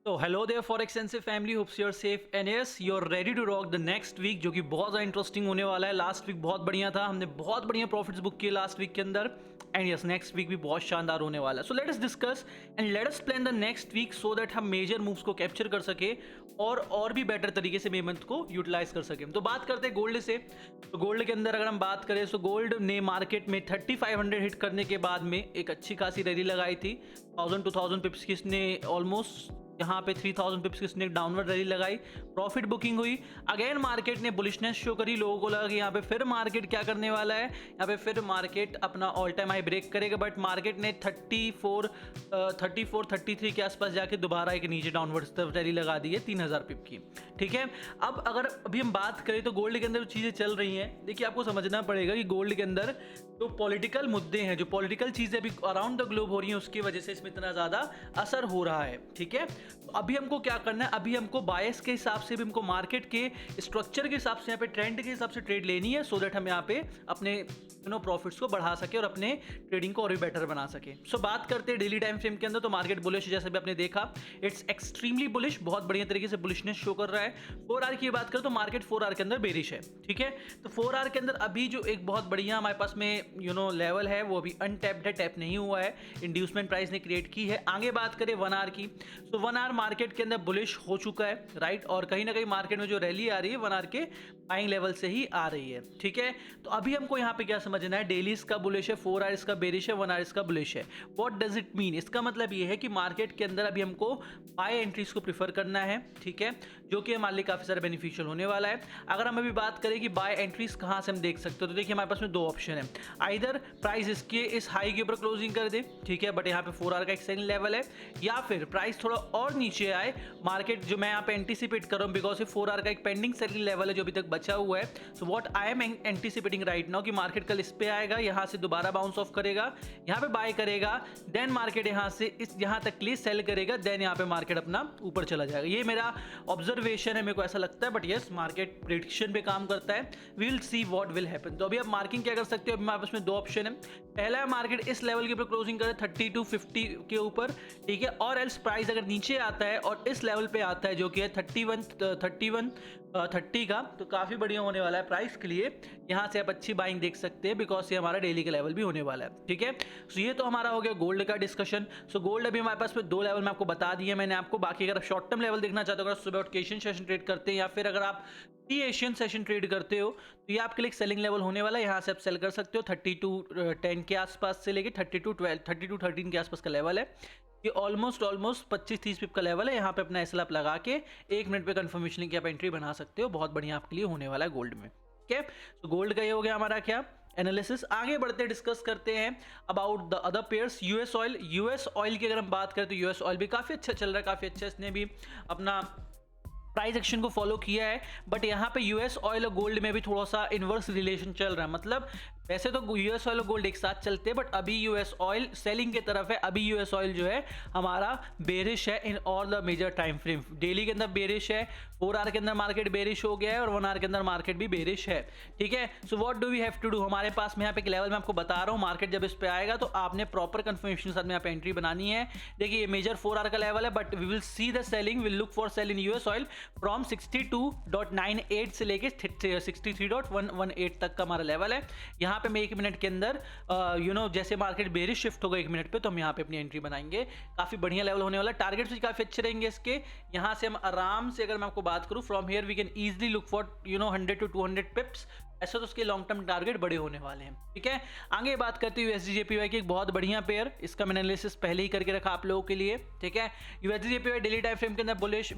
तो hello there for extensive family, hopes you are safe and yes you are ready to rock the next week, जो कि बहुत ज़्यादा interesting होने वाला है। लास्ट वीक बहुत बढ़िया था, हमने बहुत बढ़िया प्रॉफिट्स बुक किए लास्ट वीक के अंदर। एंड यस, नेक्स्ट वीक भी बहुत शानदार होने वाला है। So let us discuss and let us plan the next week so that हम मेजर मूव्स को कैप्चर कर सके और भी बेटर तरीके से मंथ को यूटिलाइज कर सकें। तो बात करते हैं गोल्ड से। तो गोल्ड के अंदर अगर हम बात करें तो गोल्ड ने मार्केट में 3500 हिट करने के बाद में एक अच्छी खासी रैली लगाई थी। 1000-2000 पिप्स की इसने ऑलमोस्ट यहाँ पे 3000 पिप्स की इसने डाउनवर्ड रैली लगाई, प्रॉफिट बुकिंग हुई। अगेन मार्केट ने बुलिशनेस शो करी, लोगों को लगा कि यहाँ पे फिर मार्केट क्या करने वाला है, यहाँ पे फिर मार्केट अपना ऑल टाइम हाई ब्रेक करेगा। बट मार्केट ने 33 के आसपास जाके दोबारा एक नीचे डाउनवर्ड रैली लगा दी है 3000 पिप की। ठीक है, अब अगर अभी हम बात करें तो गोल्ड के अंदर जो चीज़ें चल रही हैं, देखिए आपको समझना पड़ेगा कि गोल्ड के अंदर जो पॉलिटिकल मुद्दे हैं, जो पॉलिटिकल चीज़ें अभी अराउंड द ग्लोब हो रही हैं, उसकी वजह से इसमें इतना ज़्यादा असर हो रहा है। ठीक है, तो अभी हमको क्या करना है, अभी हमको बायस के हिसाब से भी हमको मार्केट के स्ट्रक्चर के हिसाब से, यहाँ पे ट्रेंड के हिसाब से ट्रेड लेनी है, सो दैट हम यहाँ पे अपने प्रॉफिट्स को बढ़ा सके और अपने ट्रेडिंग को और भी बेटर बना सके। सो बात करते हैं डेली टाइम फ्रेम के अंदर, तो मार्केट बुलिश जैसे भी आपने देखा, इट्स एक्सट्रीमली बुलिश, बहुत बढ़िया तरीके से बुलिशनेस शो कर रहा है। 4 आवर की बात करें तो मार्केट 4 आवर के अंदर बेरिश है। ठीक है, तो 4 आवर के अंदर अभी जो एक बहुत बढ़िया हमारे पास में लेवल है, वो अभी अनटैप्ड है, टैप नहीं हुआ है, इंड्यूसमेंट प्राइस ने क्रिएट की है। आगे बात करें 1 आवर की, तो 1 आवर मार्केट के अंदर बुलिश हो चुका है, राइट। और कहीं ना कहीं मार्केट में जो रैली आ रही है 1 आवर के बाइंग लेवल से ही आ रही है। ठीक है, तो अभी हमको यहाँ पे क्या समझना है, डेली इसका बुलिश है, 4 आवर इसका बेरिश है, 1 आवर इसका बुलिश है। What does it mean? इसका मतलब ये है कि मार्केट के अंदर अभी हमको बाय एंट्रीज को प्रीफर करना है। ठीक है, जो कि हमारे लिए काफी सारा बेनिफिशियल होने वाला है। अगर हम अभी बात करें कि बाय एंट्रीज कहाँ से हम देख सकते हो, तो देखिए हमारे पास में 2 ऑप्शन है। आइदर प्राइस इसके इस हाई के ऊपर क्लोजिंग कर दे, ठीक है, बट यहाँ पे 4 आवर का एक सेकंड लेवल है, या फिर प्राइस थोड़ा और नीचे आए मार्केट, जो मैं यहाँ पे एंटीसिपेट कर रहा हूँ, बिकॉज 4 आवर का एक पेंडिंग सेलिंग लेवल है जो अभी तक बचा हुआ है। So what I am एंटीसिपेटिंग right now कि मार्केट कल इस पे आएगा, यहाँ से दोबारा बाउंस ऑफ करेगा, यहाँ पे बाय करेगा, देन मार्केट यहाँ से इस यहाँ तक के लिए सेल करेगा, देन यहाँ पे मार्केट अपना ऊपर चला जाएगा। ये मेरा ऑब्जर्वेशन है, मेरे को ऐसा लगता है, बट यस मार्केट प्रेडिक्शन पे काम करता है। We will see what will happen. तो अभी आप मार्किंग क्या कर सकते हो, अभी हमारे पास में 2 ऑप्शन है। पहला है मार्केट इस लेवल के ऊपर क्लोजिंग करे 3250 के ऊपर, ठीक है, और एल्स प्राइस अगर नीचे आता है और इस लेवल पे आता है जो कि है 30 का, तो काफ़ी बढ़िया होने वाला है प्राइस के लिए। यहाँ से आप अच्छी बाइंग देख सकते हैं, बिकॉज ये हमारा डेली का लेवल भी होने वाला है। ठीक है, सो ये तो हमारा हो गया गोल्ड का डिस्कशन। सो गोल्ड अभी हमारे पास में 2 लेवल में आपको बता दिए मैंने आपको। बाकी अगर आप शॉर्ट टर्म लेवल देखना चाहते हो, अगर सुबह उठ के एशियन सेशन ट्रेड करते हैं, या फिर अगर आप एशियन सेशन ट्रेड करते हो, तो ये आपके लिए एक सेलिंग लेवल होने वाला है। यहाँ से आप सेल कर सकते हो 3210 के आसपास से लेके 3213 के आसपास का लेवल है। ये ऑलमोस्ट 25-30 पिप का लेवल है। यहाँ पे अपना एसएल आप लगा के 1 मिनट पे कंफर्मेशन की आप एंट्री बना सकते हो, बहुत बढ़िया आपके लिए होने वाला है गोल्ड में। ठीक है, तो गोल्ड का ये हो गया हमारा क्या एनालिसिस। आगे बढ़ते डिस्कस करते हैं about the other pairs. US oil की अगर हम बात करें तो यूएस ऑयल भी काफ़ी अच्छा चल रहा है, काफ़ी अच्छा इसने भी अपना प्राइस एक्शन को फॉलो किया है। बट यहाँ पे यूएस ऑयल और गोल्ड में भी थोड़ा सा इन्वर्स रिलेशन चल रहा है। मतलब वैसे तो यूएस ऑयल और गोल्ड एक साथ चलते हैं, बट अभी यूएस ऑयल सेलिंग की तरफ है। अभी यूएस ऑयल जो है हमारा बेरिश है in all the major time frame. Daily के अंदर बेरिश है, 4 आवर के अंदर मार्केट बेरिश हो गया है, और 1 आवर के अंदर मार्केट भी बेरिश है। ठीक है, so what do we have to do, हमारे पास में यहाँ पे एक लेवल मैं आपको बता रहा हूँ, मार्केट जब इस पे आएगा तो आपने प्रॉपर कंफर्मेशन के साथ में यहाँ पे एंट्री बनानी है। देखिए ये मेजर 4 आवर का लेवल है, but we will see the selling, will look for sell in US oil from 62.98 से लेके 63.118 तक का हमारा लेवल है। यहाँ पे मैं 1 मिनट के अंदर जैसे मार्केट बेरिश शिफ्ट होगा 1 मिनट पे, तो हम यहाँ पे अपनी एंट्री बनाएंगे। काफी बढ़िया लेवल होने वाला है, टारगेट्स भी काफी अच्छे रहेंगे इसके। यहाँ से हम आराम से, अगर मैं आपको बात करूँ, from here we can easily look for 100 to 200 pips. ऐसा तो उसके लॉन्ग टर्म टारगेट बड़े होने वाले हैं। ठीक है, आगे बात करते हैं यूएसडी की एक बहुत बढ़िया पेयर, इसका मैंने एनालिसिस पहले ही करके रखा आप लोगों के लिए। ठीक है, यूएसडी डेली टाइम फ्रेम के अंदर बुलिश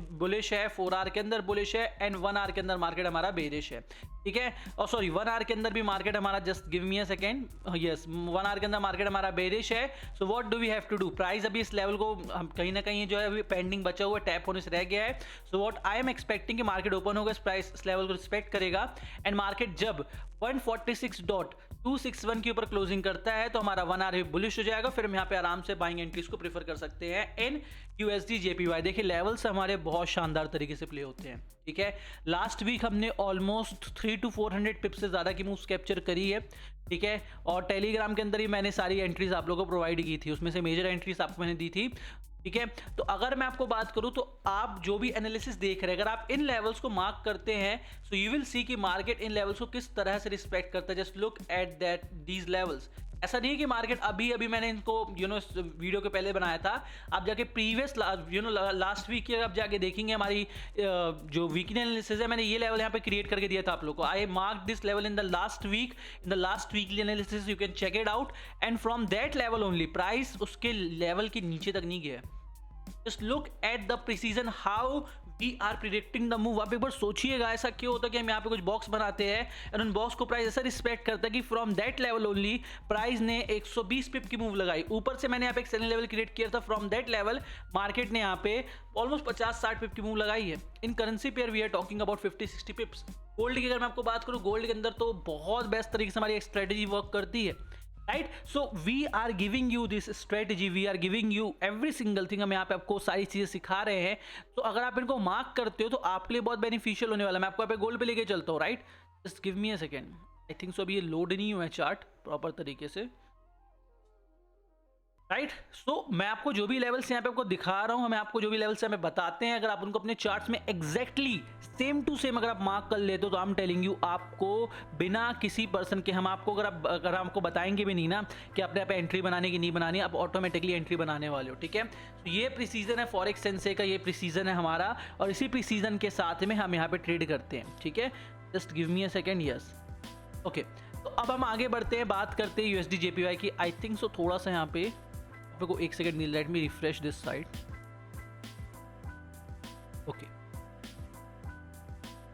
है, 4 आवर के अंदर बुलिश है, एंड 1 आवर के अंदर मार्केट हमारा बेरिश है। ठीक है, और सॉरी 1 आवर के अंदर भी मार्केट हमारा, just give me a second, yes 1 hour के अंदर मार्केट हमारा बेरिश है। So what do we have to do, price अभी इस लेवल को हम कहीं ना कहीं जो है अभी पेंडिंग बचा हुआ है, टैप होने से रह गया है। So what I am expecting कि मार्केट ओपन होगा, इस प्राइस इस लेवल को रिस्पेक्ट करेगा, एंड मार्केट जब 146.261 के ऊपर क्लोजिंग करता है तो हमारा 1 आवर बुलिश हो जाएगा। फिर हम यहाँ पे आराम से बाइंग एंट्रीज को प्रीफर कर सकते हैं इन यूएसडी जेपीवाई। देखिए लेवल्स हमारे बहुत शानदार तरीके से प्ले होते हैं। ठीक है, लास्ट वीक हमने ऑलमोस्ट 300 to 400 पिप्स से ज़्यादा की मूव्स कैप्चर करी है। ठीक है, और टेलीग्राम के अंदर ही मैंने सारी एंट्रीज आप लोगों को प्रोवाइड की थी, उसमें से मेजर एंट्रीज आपको मैंने दी थी। ठीक है। तो अगर मैं आपको बात करूं तो आप जो भी एनालिसिस देख रहे हैं, अगर आप इन लेवल्स को मार्क करते हैं, सो यू विल सी कि मार्केट इन लेवल्स को किस तरह से रिस्पेक्ट करता है। Just look at that these levels. ऐसा नहीं है कि मार्केट अभी मैंने इनको वीडियो के पहले बनाया था, आप जाके प्रीवियस लास्ट वीक की आप जाके देखेंगे हमारी जो वीकली एनालिसिस है, मैंने ये लेवल यहाँ पे क्रिएट करके दिया था आप लोग को। I mark this level in the last week, in the last weekly analysis, you can check it out. And from that level only price उसके लेवल के नीचे तक नहीं गया। Just look at the precision how we are predicting the move. आप एक बार सोचिएगा ऐसा क्यों होता है कि हम यहाँ पे कुछ बॉक्स बनाते हैं और उन बॉक्स को प्राइस ऐसा रिस्पेक्ट करता है कि from that level only price ने 120 पिप की मूव लगाई। ऊपर से मैंने यहाँ पे एक सेलिंग लेवल क्रिएट किया था, फ्रॉम दैट लेवल मार्केट ने यहाँ पे ऑलमोस्ट 50-60 पिप की मूव लगाई है। इन currency pair we are talking about 50-60 pips. Gold की अगर मैं आपको बात करूँ, गोल्ड के अंदर तो बहुत बेस्ट तरीके से हमारी एक स्ट्रेटेजी वर्क करती है, right. So we are giving you this strategy, we are giving you every single thing. हम यहाँ पे आपको सारी चीजें सिखा रहे हैं, तो अगर आप इनको मार्क करते हो तो आपके लिए बहुत बेनिफिशियल होने वाला है। मैं आपको यहाँ पे गोल्ड पे लेके चलता हूँ, right. Just give me a second. I think so अभी ये लोड नहीं हुआ है चार्ट प्रॉपर तरीके से, राइट। सो मैं आपको जो भी लेवल्स यहाँ पे आपको दिखा रहा हूँ, हमें आपको जो भी लेवल्स हमें बताते हैं, अगर आप उनको अपने चार्ट्स में एग्जैक्टली सेम टू सेम अगर आप मार्क कर लेते हो तो आई एम टेलिंग यू, आपको बिना किसी पर्सन के, हम आपको अगर आपको बताएंगे भी नहीं ना कि आपने यहाँ पे एंट्री बनाने की नहीं बनानी, आप ऑटोमेटिकली एंट्री बनाने वाले हो, ठीक है। तो ये प्रीसीजन है फॉरेक्स सेंसे का, ये प्रीसीजन है हमारा, और इसी प्रीसीजन के साथ में हम यहाँ पे ट्रेड करते हैं, ठीक है। Just give me a second. Yes, okay. तो अब हम आगे बढ़ते हैं, बात करते हैं USD JPY की। आई थिंक सो थोड़ा सा यहाँ पे को एक second, let me refresh this side. Okay,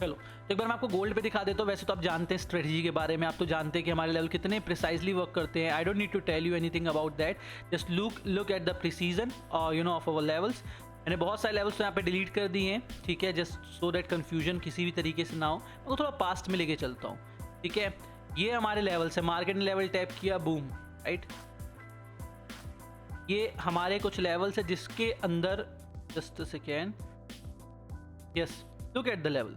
चलो तो एक बार मैं आपको गोल्ड पे दिखा देता हूँ। वैसे तो आप जानते हैं स्ट्रेटजी के बारे में, आप तो जानते हैं कि हमारे लेवल कितने प्रिसाइजली वर्क करते हैं। I don't need to tell you anything about that, just look at the precision of our levels. मैंने बहुत सारे लेवल्स तो यहाँ पे डिलीट कर दिए हैं, ठीक है, जस्ट सो दैट कंफ्यूजन किसी भी तरीके से ना हो। मैं थोड़ा पास्ट में लेके चलता हूँ, ठीक है। ये हमारे लेवल्स है, मार्केट ने लेवल टैप किया, बूम, राइट। ये हमारे कुछ लेवल्स है जिसके अंदर, just a second, yes, look at the level,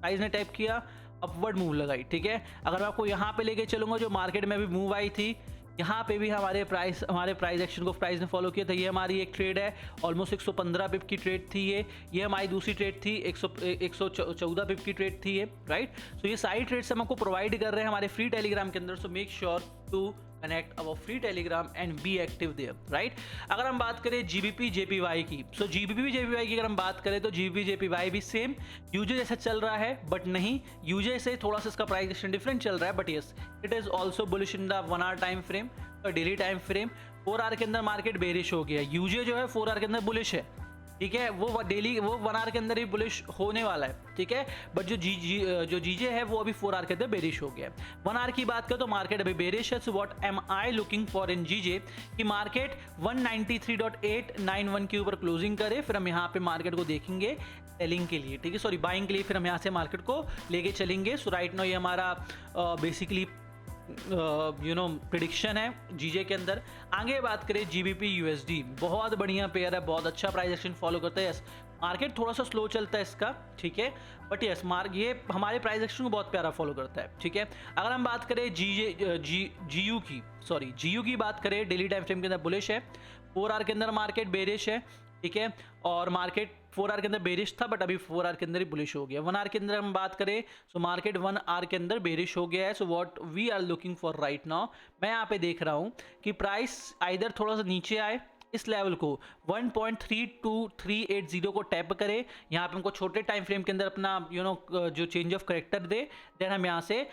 price ने टैप किया, अपवर्ड मूव लगाई, ठीक है। अगर मैं आपको यहाँ पे लेके चलूंगा, जो मार्केट में भी मूव आई थी, यहाँ पे भी हमारे प्राइस एक्शन को प्राइस ने फॉलो किया था। ये हमारी एक ट्रेड है, ऑलमोस्ट 115 पिप की ट्रेड थी ये हमारी दूसरी ट्रेड थी, 114 पिप की ट्रेड थी ये, राइट। सो ये सारी ट्रेड्स हम आपको प्रोवाइड कर रहे हैं हमारे फ्री टेलीग्राम के अंदर, so make sure to connect our free Telegram and be active there, right. अगर हम बात करें GBP JPY की, सो GBP JPY की अगर हम बात करें तो GBP JPY भी सेम यूजे जैसा चल रहा है, बट नहीं, यूजे से थोड़ा सा इसका प्राइस एक्शन डिफरेंट चल रहा है, but yes it is also bullish in the 1 hour time frame और डेली टाइम फ्रेम। 4 आवर के अंदर मार्केट बेरिश हो गया, यूजे जो है 4 आवर के अंदर बुलिश है, ठीक है। वो 1 आवर के अंदर ही बुलिश होने वाला है, ठीक है। बट जो जीजे है वो अभी 4 आवर के अंदर बेरिश हो गया। 1 आवर की बात करें तो मार्केट अभी बेरिश है। So what am I looking for in GJ कि मार्केट 193.891 के ऊपर क्लोजिंग करे, फिर हम यहाँ पे मार्केट को देखेंगे सेलिंग के लिए, ठीक है, सॉरी बाइंग के लिए, फिर हम यहाँ से मार्केट को लेके चलेंगे। सो राइट नाउ ये हमारा बेसिकली प्रिडिक्शन है जीजे के अंदर। आगे बात करें GBP USD, बहुत बढ़िया पेयर है, बहुत अच्छा प्राइस एक्शन फॉलो करता है। यस, मार्केट थोड़ा सा स्लो चलता है इसका, ठीक है, बट यस ये हमारे प्राइस एक्शन को बहुत प्यारा फॉलो करता है, ठीक है। अगर हम बात करें GU की बात करें, डेली टाइम फ्रेम के अंदर बुलिश है, 4 आवर के अंदर मार्केट बेरिश है, ठीक है, और मार्केट 4 आवर के अंदर बेरिश था, बट अभी 4 आवर के अंदर ही बुलिश हो गया। 1 आवर के अंदर हम बात करें, सो मार्केट 1 आवर के अंदर बेरिश हो गया है। So what we are looking for right now, मैं यहाँ पे देख रहा हूँ कि प्राइस आइदर थोड़ा सा नीचे आए, इस लेवल को 1.32380 को टैप करे, यहाँ पे हमको छोटे टाइम फ्रेम के अंदर अपना जो चेंज ऑफ करेक्टर दे, देन हम यहाँ से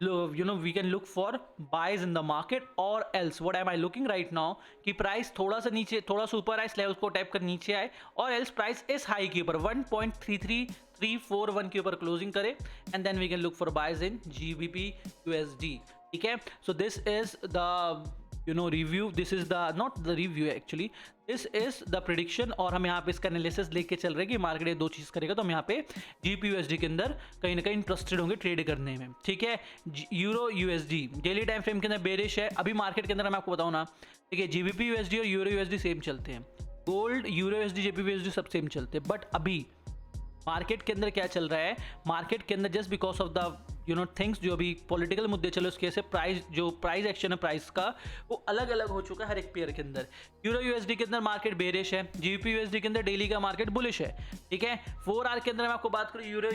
we can look for buys in the market, or else what am I looking right now कि प्राइस थोड़ा सा नीचे, थोड़ा सा ऊपर आए, इस लेवल को टैप कर नीचे आए, और एल्स प्राइस इस हाई के ऊपर 1.33341 के ऊपर क्लोजिंग करे, and then we can look for buys in GBP USD, ठीक है। So this is the review, this is the not the review actually, this is the prediction, और हम यहाँ पे इसका एनालिसिस लेके चल रहे हैं कि मार्केट ये दो चीज़ करेगा, तो हम यहाँ पे GBP USD के अंदर कहीं ना कहीं इंटरेस्टेड होंगे ट्रेड करने में, ठीक है। Euro USD daily time frame के अंदर बेरिश है अभी मार्केट के अंदर, मैं आपको बताऊँ ना, ठीक है, GBP USD और यूरो USD सेम चलते हैं, gold euro USD GBP USD सब सेम चलते हैं, बट अभी मार्केट के अंदर क्या चल रहा है, मार्केट के अंदर just because of the things, जो अभी पॉलिटिकल मुद्दे चले उसके से प्राइस एक्शन है प्राइस का वो अलग अलग हो चुका है हर एक पेयर के अंदर। यूरो यूएसडी के अंदर मार्केट बेरिश है, जीबीपी यूएसडी के अंदर डेली का मार्केट बुलिश है, ठीक है। 4 आवर के अंदर मैं आपको बात करूँ यूरो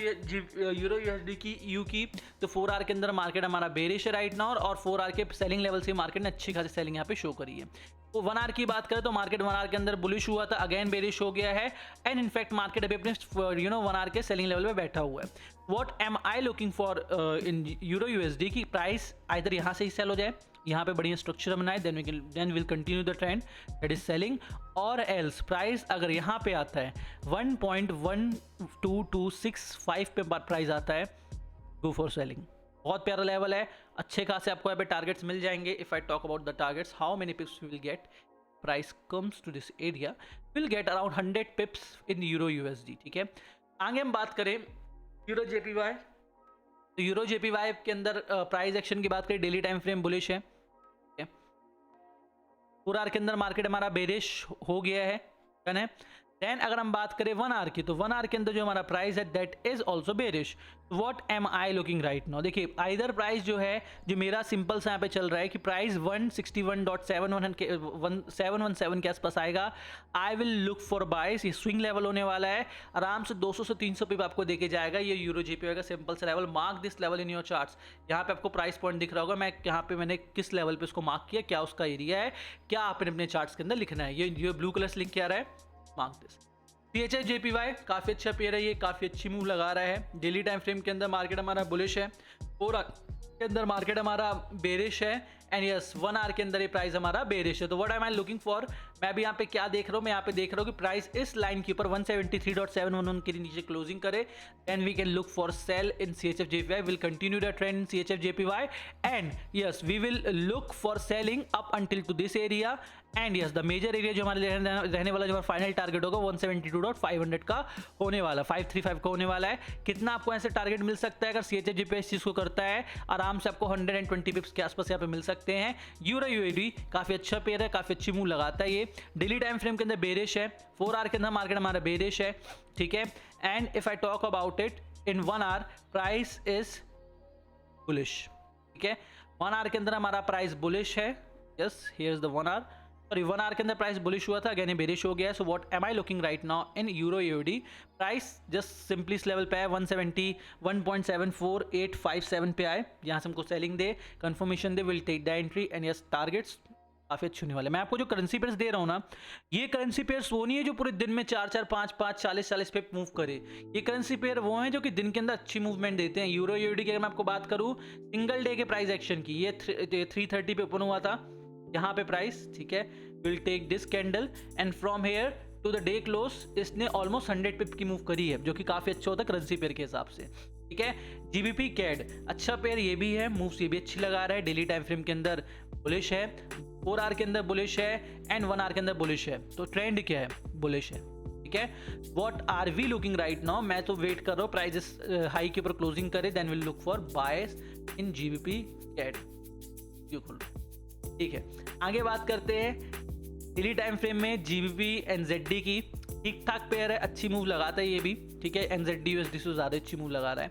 यूएसडी की यू की, तो 4 आवर के अंदर मार्केट हमारा बेरिश है राइट नाउ, और 4 आवर के सेलिंग लेवल से मार्केट ने अच्छी खासी सेलिंग यहाँ पे शो करी है। तो 1 आवर की बात करें तो मार्केट 1 आवर के अंदर बुलिश हुआ था, अगेन बेरिश हो गया है, एंड इनफैक्ट मार्केट अभी अपने 1 आवर के सेलिंग लेवल पे बैठा हुआ है। What am I looking for in euro USD की प्राइस आइदर यहाँ से ही सेल हो जाए, यहाँ पे बढ़िया स्ट्रक्चर बनाए, then will continue the trend that is selling, और एल्स प्राइस अगर यहाँ पे आता है 1.12265 पे प्राइस आता है, गो फॉर सेलिंग। बहुत प्यारा लेवल है, अच्छे खासे आपको यहाँ पे टारगेट्स मिल जाएंगे। If I talk about the targets, how many pips will get, price comes to this area will get around 100 pips in euro USD, ठीक है। आगे हम बात करें यूरो जेपीवाई, तो यूरो जेपीवाई के अंदर प्राइस एक्शन की बात करें, डेली टाइम फ्रेम बुलिश है, ठीक है। 4 आवर के अंदर मार्केट हमारा बेरिश हो गया है, डन है। देन अगर हम बात करें 1 आवर की, तो 1 आवर के अंदर जो हमारा प्राइस है that is also bearish. What am I looking right now, देखिए आइदर प्राइस जो है, जो मेरा सिंपल सा यहाँ पे चल रहा है कि प्राइस 161.717 के आसपास आएगा, आई विल लुक फॉर बाइस। ये स्विंग लेवल होने वाला है, आराम से 200 से 300 पिप आपको देके जाएगा ये यूरो जेपीवाई का सिंपल सा level. Mark this level in your charts, यहाँ पे आपको प्राइस पॉइंट दिख रहा होगा, मैं यहाँ पे मैंने किस लेवल पे इसको मार्क किया, क्या उसका एरिया है, क्या आपने अपने चार्ट्स के अंदर लिखना है। ये ब्लू कलर से लिंक क्या रहा है, मार्क दिस। CHF JPY काफ़ी अच्छा पेयर है, ये काफ़ी अच्छी मूव लगा रहा है। डेली टाइम फ्रेम के अंदर मार्केट हमारा बुलिश है, 4 आवर के अंदर मार्केट हमारा बेरिश है, एंड यस 1 आवर के अंदर ये प्राइस हमारा बेरिश है। तो what am I looking for, मैं भी यहाँ पे क्या देख रहा हूँ, मैं यहाँ पे देख रहा हूँ कि प्राइस इस लाइन के ऊपर 173.711 के नीचे क्लोजिंग करे, then we can look for sell in CHF JPY, will continue the trend in CHF JPY, and yes we will look for selling up until to this area, and yes the major area जो हमारे रहने वाला, जो हमारा final target होगा 172.500 का होने वाला, 535 का होने वाला है। कितना आपको ऐसे टारगेट मिल सकता है अगर CHF JPY इस चीज़ को करता है, आराम से आपको 120 पिप्स के आसपास यहाँ पे मिल सकते हैं। यूरो यूएसडी काफ़ी अच्छा पेयर है, काफ़ी अच्छी मूव लगाता है ये। डेली टाइम फ्रेम के अंदर बेरिश है, 4 आवर के अंदर मार्केट हमारा बेरिश है, ठीक है। And if I talk about it in 1 hour, price is bullish, ठीक है। 1 आवर के अंदर हमारा प्राइस बुलिश है, yes here is the 1 hour, sorry 1 hour के अंदर प्राइस बुलिश हुआ था, अगेन बेरिश हो गया है। So what am I looking right now in euro USD, price just simply इस लेवल पे है 171.74857 पे आए, यहाँ से हमको सेलिंग दे, कंफर्मेशन दे, will take the entry, and yes targets काफ़ी अच्छे होने वाले। मैं आपको जो करेंसी पेयर्स दे रहा हूँ ना, ये करेंसी पेयर्स वो नहीं है जो पूरे दिन में 4-4, 5-5, 40-40 पे मूव करे। ये करेंसी पेयर वो हैं जो कि दिन के अंदर अच्छी मूवमेंट देते हैं। यूरो यूएसडी की अगर मैं आपको बात करूँ सिंगल डे के प्राइस एक्शन की, ये 330 पे ओपन हुआ था यहाँ पे प्राइस, ठीक है। Will take this candle and from here to the day close इसने ऑलमोस्ट 100 पिप की मूव करी है, जो कि काफ़ी अच्छा होता है करेंसी पेयर के हिसाब से, ठीक है। जीबीपी कैड अच्छा पेयर ये भी है, मूव्स ये भी अच्छी लगा रहा है। डेली टाइम फ्रेम के अंदर बुलिश है, 4 आवर के अंदर बुलिश है, एंड 1 आवर के अंदर बुलिश है। तो ट्रेंड क्या है, बुलिश है, ठीक है। What are we looking right now, मैं तो वेट कर रहा हूँ प्राइजेस हाई के ऊपर क्लोजिंग करे, then will look for bias in GBP CAD, ठीक है। आगे बात करते हैं डेली टाइम फ्रेम में जीबीपी एनजेडी की, ठीक ठाक पेयर है, अच्छी मूव लगाता है ये भी, ठीक है। एनजेडी यूएसडी से ज़्यादा अच्छी मूव लगा रहा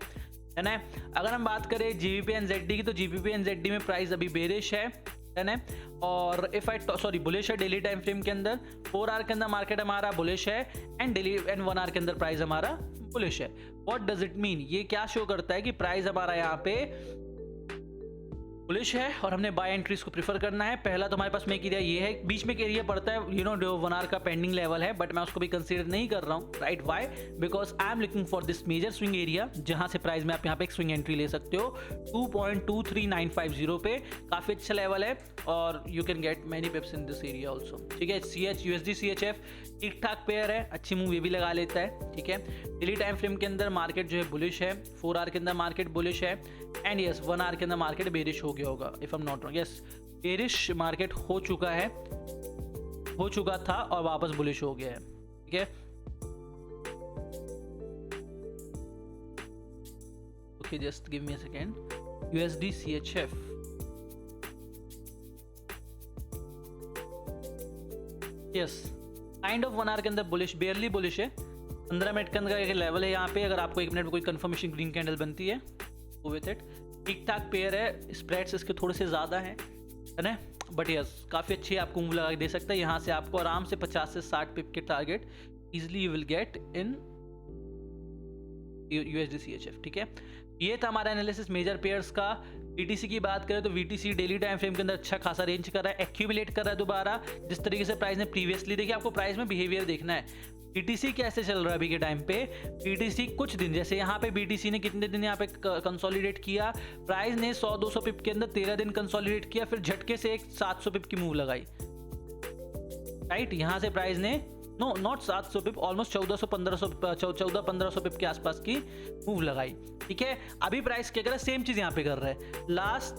है ना। अगर हम बात करें जीबीपी एनजेडी की, तो जीबीपी एनजेडी में प्राइस अभी बेरिश है ना, और इफ आई सॉरी बुलिश है डेली टाइम फ्रेम के अंदर। 4 आवर के अंदर मार्केट हमारा बुलिश है, एंड 1 आवर के अंदर प्राइस हमारा बुलिश है। व्हाट डज इट मीन, ये क्या शो करता है कि प्राइस हमारा यहाँ पे बुलिश है और हमने बाय एंट्रीज को प्रीफर करना है। पहला तो हमारे पास में एक एरिया ये है, बीच में एक एरिया पड़ता है जो 1 आवर का पेंडिंग लेवल है, बट मैं उसको भी कंसीडर नहीं कर रहा हूँ, right. Why, because I am looking for this major swing area, जहाँ से प्राइस में आप यहाँ पे एक स्विंग एंट्री ले सकते हो 2.23950 पे, काफ़ी अच्छा लेवल है, और you can get many पिप्स in this area also, ठीक है। USD CHF ठीक ठाक पेयर है, अच्छी मूव ये भी लगा लेता है, ठीक है। डेली टाइम फ्रेम के अंदर मार्केट जो है बुलिश है, 4 आवर के अंदर मार्केट बुलिश है, एंड यस 1 आवर के अंदर मार्केट बेरिश हो गया होगा, if I am not wrong, yes bearish market हो चुका था और वापस बुलिश हो गया है, ठीक है। Okay, just give me a second. USD CHF, yes kind of 1 hour के अंदर बुलिश, बेयरली बुलिश है। 15 मिनट के अंदर एक लेवल है यहाँ पे, अगर आपको 1 मिनट में कोई कंफर्मेशन ग्रीन कैंडल बनती है गो विथ इट। ठीक ठाक पेयर है, स्प्रेड्स इसके थोड़े से ज़्यादा हैं, है ना, बट यस काफ़ी अच्छी आपको मूव लगा के दे सकता है। यहाँ से आपको आराम से 50 से 60 पिप के target easily you will get in USD CHF। ठीक है, ये था हमारा एनालिसिस मेजर पेयर्स का। VTC की बात करें तो VTC डेली टाइम फ्रेम के अंदर अच्छा खासा रेंज कर रहा है, एक्यूमुलेट कर रहा है दोबारा, जिस तरीके से प्राइस ने प्रीवियसली, देखिए आपको प्राइस में बिहेवियर देखना है। BTC कैसे चल रहा है अभी के टाइम पे, BTC कुछ दिन, जैसे यहाँ पे BTC ने कितने दिन यहाँ पे कंसोलिडेट किया, प्राइस ने 100-200 पिप के अंदर 13 दिन कंसोलिडेट किया, फिर झटके से एक 700 पिप की मूव लगाई, राइट। यहाँ से प्राइस ने नो नॉट 700 पिप, ऑलमोस्ट 1400-1500 पिप के आसपास की मूव लगाई। ठीक है, अभी प्राइस क्या कर रहा है, सेम चीज यहाँ पे कर रहा है। लास्ट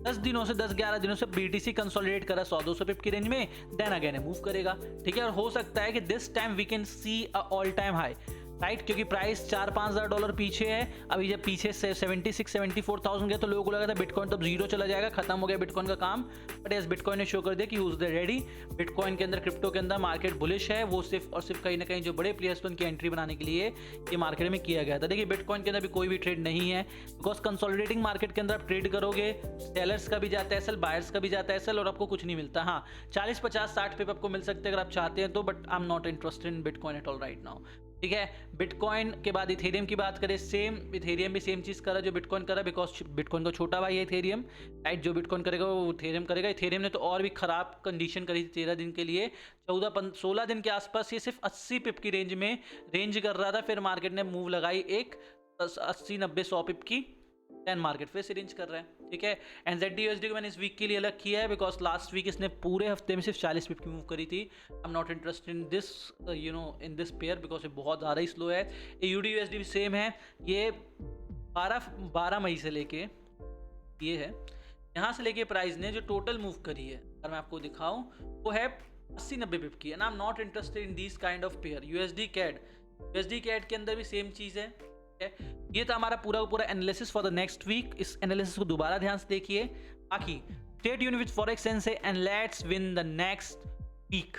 10 दिनों से 10-11 दिनों से BTC कंसोलिडेट कर रहा है 100-200 पिप की रेंज में, देन अगेन मूव करेगा। ठीक है, और हो सकता है कि this time we can see a all time high, right, क्योंकि प्राइस $4-5,000 पीछे है। अभी जब पीछे से 76-74,000 गया तो लोगों को लगा था बिटकॉइन तब जीरो चला जाएगा, खत्म हो गया बिटकॉइन का काम, बट यस बिटकॉइन ने शो कर दिया कि who is the ready. Bitcoin के अंदर, क्रिप्टो के अंदर मार्केट बुलिश है, वो सिर्फ और सिर्फ कहीं ना कहीं जो बड़े प्लेयर्स उनकी एंट्री बनाने के लिए ये मार्केट में किया गया था। देखिए बिटकॉइन के अंदर भी कोई भी ट्रेड नहीं है, बिकॉज कंसोलिडेटिंग मार्केट के अंदर आप ट्रेड करोगे, सेलर्स का भी जाता है सेल, बायर्स का भी जाता है सेल, और आपको कुछ नहीं मिलता। हाँ 40-50-60 पे आपको मिल सकते हैं अगर आप चाहते हैं तो, but I am not interested in bitcoin at all right now. ठीक है, बिटकॉइन के बाद इथेरियम की बात करें, सेम इथेरियम भी सेम चीज़ कर रहा है जो बिटकॉइन कर रहा है, बिकॉज बिटकॉइन का छोटा भाई है इथेरियम, राइट। जो बिटकॉइन करेगा वो इथेरियम करेगा। इथेरियम ने तो और भी खराब कंडीशन करी थी 13 दिन के लिए, 14-16 दिन के आसपास ये सिर्फ 80 पिप की रेंज में रेंज कर रहा था, फिर मार्केट ने मूव लगाई एक 80-90-100 पिप की, देन मार्केट फिर से रेंज कर रहा है। ठीक है, NZD/USD को मैंने इस वीक के लिए अलग किया है, बिकॉज लास्ट वीक इसने पूरे हफ्ते में सिर्फ 40 पिप की मूव करी थी। I am not interested in this in this pair, because ये बहुत ज़्यादा ही स्लो है। AUD/USD भी सेम है, ये 12 मई से लेके ये है, यहाँ से लेके प्राइस ने जो टोटल मूव करी है अगर मैं आपको दिखाऊं वो है 80-90 पिप की, and I am not interested in this kind of pair. USD CAD के अंदर भी सेम चीज़ है। ये था हमारा पूरा पूरा analysis for the next week. इस एनालिसिस को दोबारा ध्यान से देखिए। बाकी stay tuned with Forex Sensei and let's win the next week.